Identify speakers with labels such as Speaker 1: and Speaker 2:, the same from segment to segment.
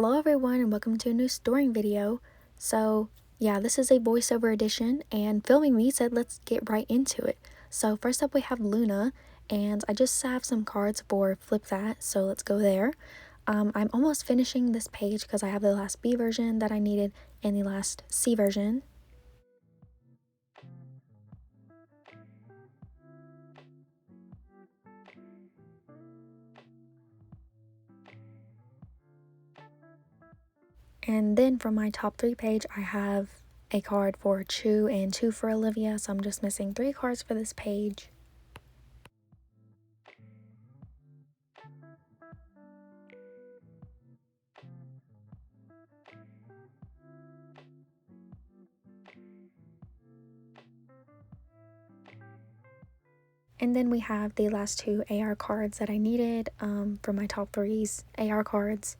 Speaker 1: Hello everyone and welcome to a new storing video. So yeah, this is a voiceover edition and filming me said let's get right into it. So first up we have Luna, and I just have some cards for Flip That, so let's go there. I'm almost finishing this page because I have the last B version that I needed and the last C version. And then for my top 3 page, I have a card for Chu and 2 for Olivia, so I'm just missing 3 cards for this page. And then we have the last 2 AR cards that I needed for my top 3's AR cards.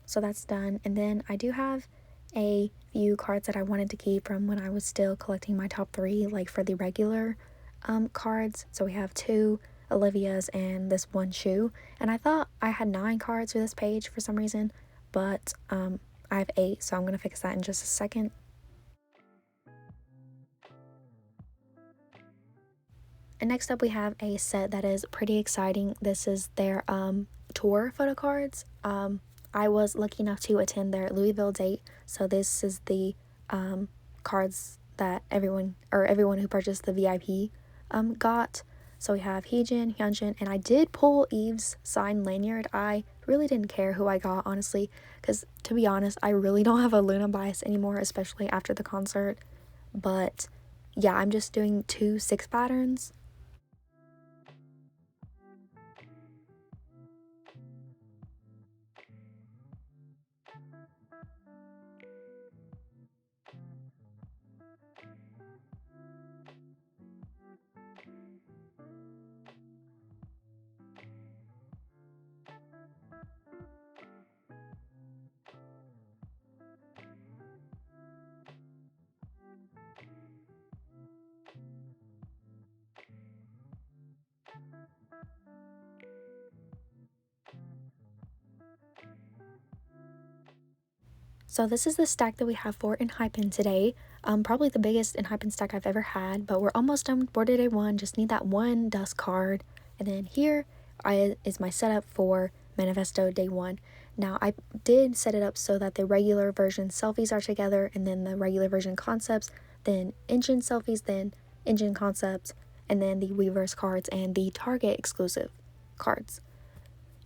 Speaker 1: So that's done. And then I do have a few cards that I wanted to keep from when I was still collecting my top 3, like for the regular cards. So we have 2 Olivia's and this 1 Chu. And I thought I had 9 cards for this page for some reason, but I have 8, so I'm going to fix that in just a second. And next up we have a set that is pretty exciting. This is their tour photo cards. I was lucky enough to attend their Louisville date, so this is the cards that everyone who purchased the VIP got. So we have Heejin, Hyunjin, and I did pull Eve's signed lanyard. I really didn't care who I got, honestly, because to be honest, I really don't have a Luna bias anymore, especially after the concert. But yeah, I'm just doing 2 6 patterns. So this is the stack that we have for Enhypen today. Probably the biggest Enhypen stack I've ever had, but we're almost done with Border Day 1. Just need that 1 dust card. And then here is my setup for Manifesto Day 1. Now I did set it up so that the regular version selfies are together, and then the regular version concepts, then engine selfies, then engine concepts, and then the Weverse cards and the Target exclusive cards.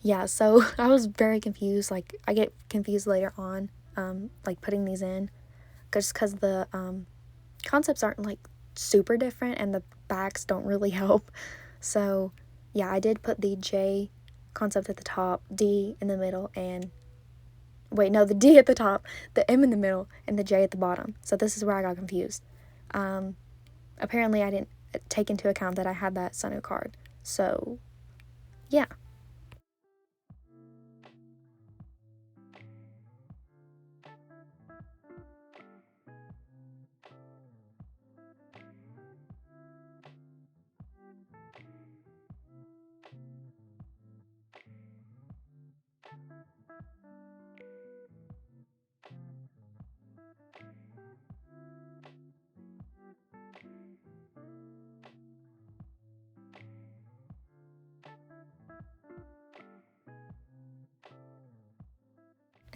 Speaker 1: Yeah, so I was very confused. Like, I get confused later on, like putting these in, just because the concepts aren't like super different and the backs don't really help. So yeah, I did put the J concept at the top, D in the middle, and wait, no, the D at the top, the M in the middle, and the J at the bottom. So this is where I got confused. Apparently I didn't take into account that I had that Sunu card. So yeah.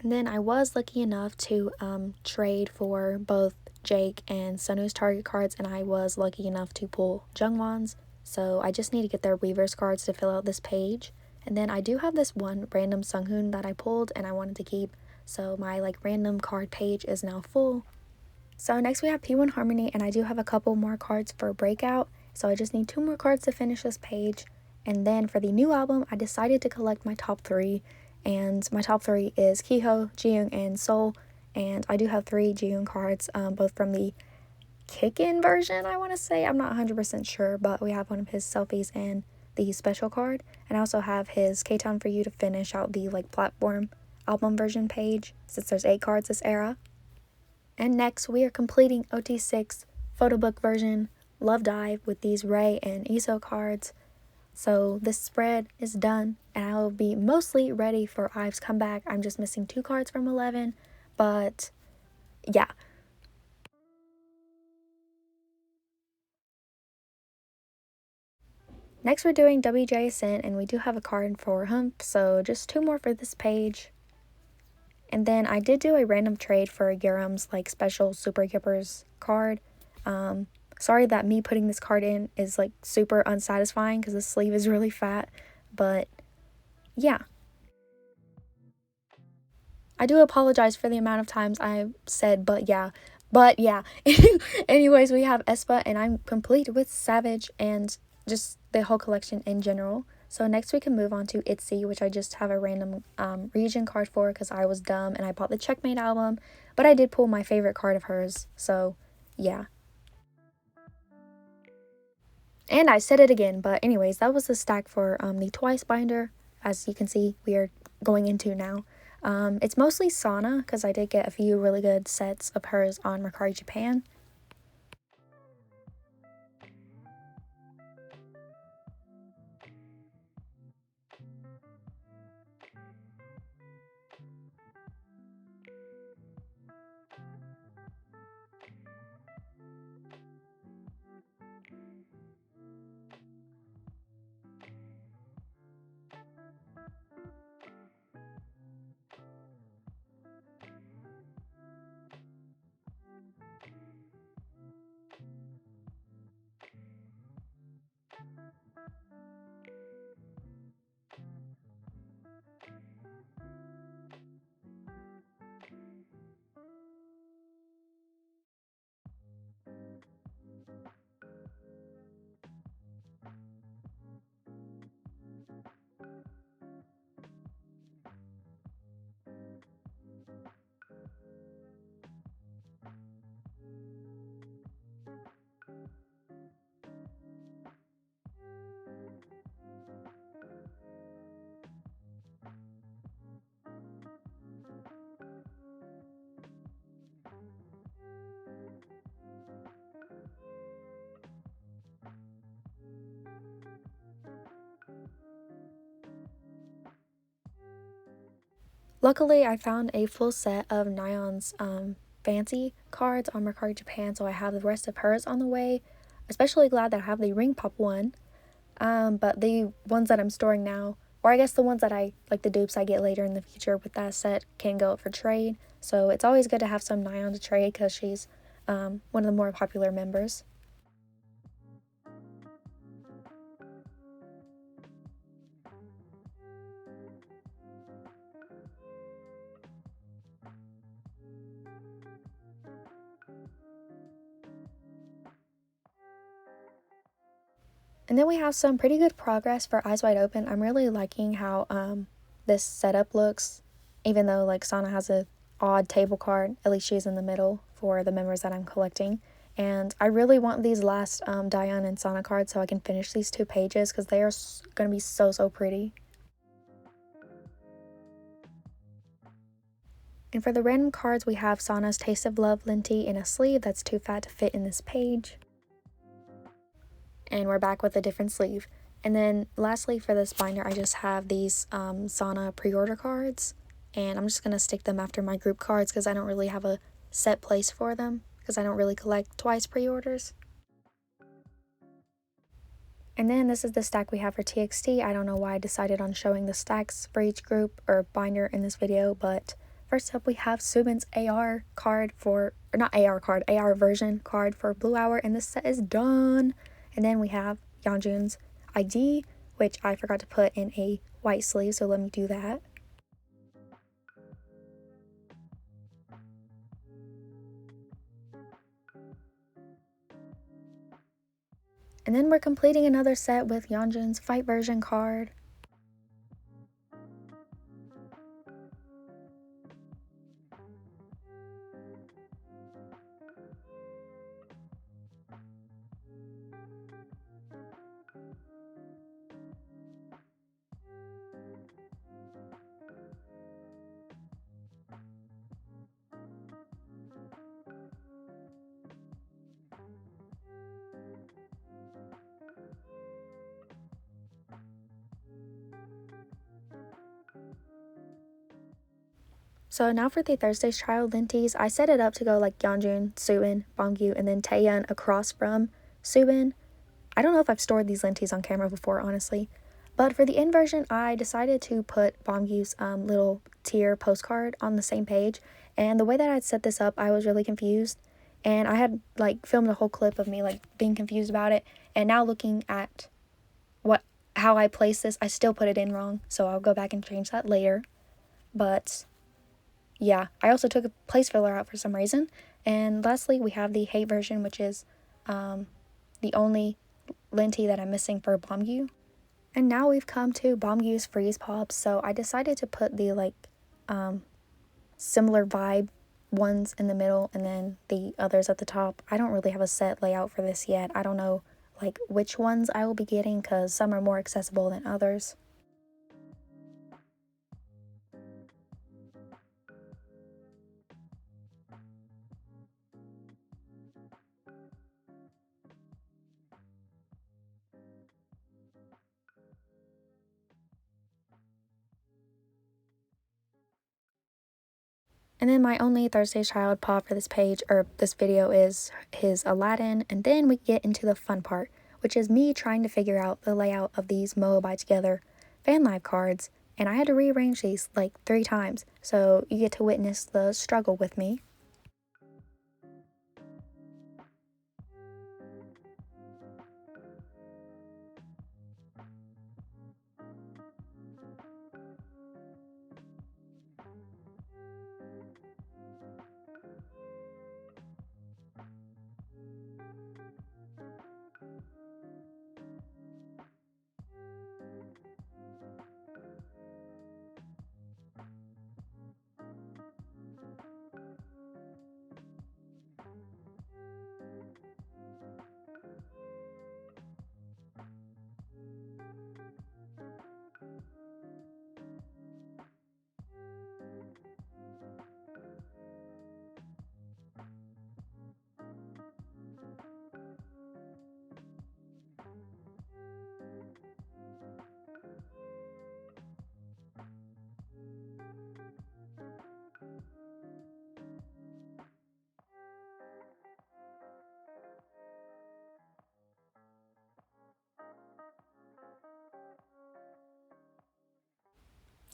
Speaker 1: And then I was lucky enough to trade for both Jake and Sunu's Target cards, and I was lucky enough to pull Jungwon's. So I just need to get their Weverse cards to fill out this page. And then I do have this one random Sunghoon that I pulled and I wanted to keep. So my like random card page is now full. So next we have P1 Harmony, and I do have a couple more cards for Breakout. So I just need 2 more cards to finish this page. And then for the new album, I decided to collect my top 3. And my top 3 is Kiho, Jiyoung, and Seoul. And I do have 3 Jiyoung cards, both from the kick-in version, I want to say. I'm not 100% sure, but we have one of his selfies and the special card. And I also have his K-Town for You to finish out the like platform album version page, since there's 8 cards this era. And next, we are completing OT6 photo book version Love Dive with these Ray and ESO cards. So this spread is done, and I will be mostly ready for Ives' comeback. I'm just missing 2 cards from 11, but yeah. Next we're doing WJ Ascent, and we do have a card for Hump, so just 2 more for this page. And then I did do a random trade for Garam's like special Super Gippers card. Sorry that me putting this card in is like super unsatisfying because the sleeve is really fat, but yeah. I do apologize for the amount of times I said but yeah. But yeah. Anyways, we have Espa, and I'm complete with Savage and just the whole collection in general. So next we can move on to Itzy, which I just have a random region card for because I was dumb and I bought the Checkmate album. But I did pull my favorite card of hers, so yeah. And I said it again, but anyways, that was the stack for the Twice binder. As you can see, we are going into now. It's mostly Sana, because I did get a few really good sets of hers on Mercari Japan. Luckily, I found a full set of Nyan's fancy cards on Mercari Japan, so I have the rest of hers on the way. Especially glad that I have the Ring Pop one. But the ones that I'm storing now, or I guess the ones that I, like the dupes I get later in the future with that set, can go up for trade. So it's always good to have some Nyan to trade because she's one of the more popular members. And then we have some pretty good progress for Eyes Wide Open. I'm really liking how this setup looks, even though like Sana has a odd table card. At least she's in the middle for the members that I'm collecting. And I really want these last Diane and Sana cards so I can finish these 2 pages because they are going to be so pretty. And for the random cards, we have Sana's Taste of Love Linty in a sleeve that's too fat to fit in this page. And we're back with a different sleeve. And then lastly for this binder, I just have these Sana pre-order cards, and I'm just going to stick them after my group cards because I don't really have a set place for them because I don't really collect Twice pre-orders. And then this is the stack we have for TXT. I don't know why I decided on showing the stacks for each group or binder in this video, but first up we have Subin's AR card for, or not AR card, AR version card for Blue Hour, and this set is done. And then we have Yeonjun's ID, which I forgot to put in a white sleeve, so let me do that. And then we're completing another set with Yeonjun's Fight version card. So now for the Thursday's Child lenties, I set it up to go like Yeonjun, Suin, Bongyu, and then Taeyeon across from Suin. I don't know if I've stored these lenties on camera before, honestly. But for the inversion, I decided to put Bongyu's little tier postcard on the same page. And the way that I'd set this up, I was really confused. And I had like filmed a whole clip of me like being confused about it. And now looking at how I placed this, I still put it in wrong. So I'll go back and change that later. But yeah, I also took a place filler out for some reason. And lastly, we have the hate version, which is the only lenty that I'm missing for Bongyu. And now we've come to Bomgyu's Freeze Pops, so I decided to put the like similar vibe ones in the middle and then the others at the top. I don't really have a set layout for this yet. I don't know like which ones I will be getting because some are more accessible than others. And then my only Thursday's Child pop for this page, or this video, is his Aladdin. And then we get into the fun part, which is me trying to figure out the layout of these Moabite Together fan live cards. And I had to rearrange these like 3 times, so you get to witness the struggle with me.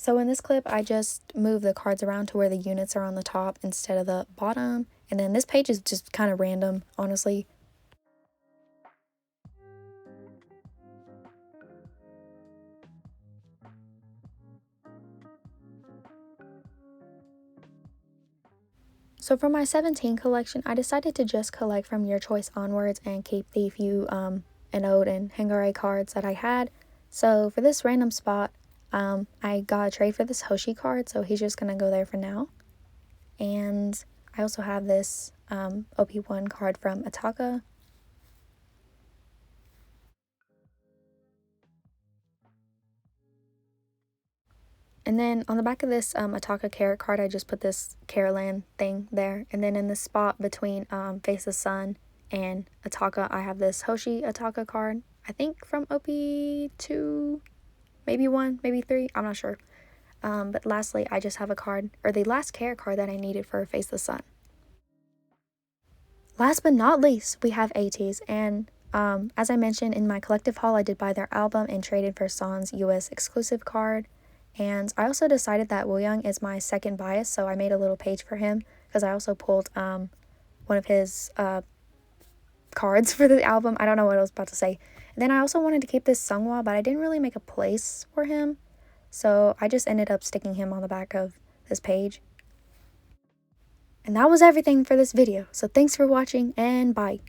Speaker 1: So in this clip, I just move the cards around to where the units are on the top instead of the bottom. And then this page is just kind of random, honestly. So for my 17 collection, I decided to just collect from your choice onwards and keep the few Anode and Hangare cards that I had. So for this random spot, I got a trade for this Hoshi card, so he's just going to go there for now. And I also have this OP1 card from Ataka. And then on the back of this Ataka Carrot card, I just put this Carolan thing there. And then in the spot between Face the Sun and Ataka, I have this Hoshi Ataka card. I think from OP2, maybe 1, maybe 3, I'm not sure. But lastly, I just have a card, or the last Carrot card that I needed for Face the Sun. Last but not least, we have Ateez. And as I mentioned in my collective haul, I did buy their album and traded for Son's US exclusive card. And I also decided that Wooyoung is my second bias, so I made a little page for him because I also pulled one of his cards for the album. I don't know what I was about to say. And then I also wanted to keep this Seonghwa, but I didn't really make a place for him, so I just ended up sticking him on the back of this page. And that was everything for this video, so thanks for watching and bye.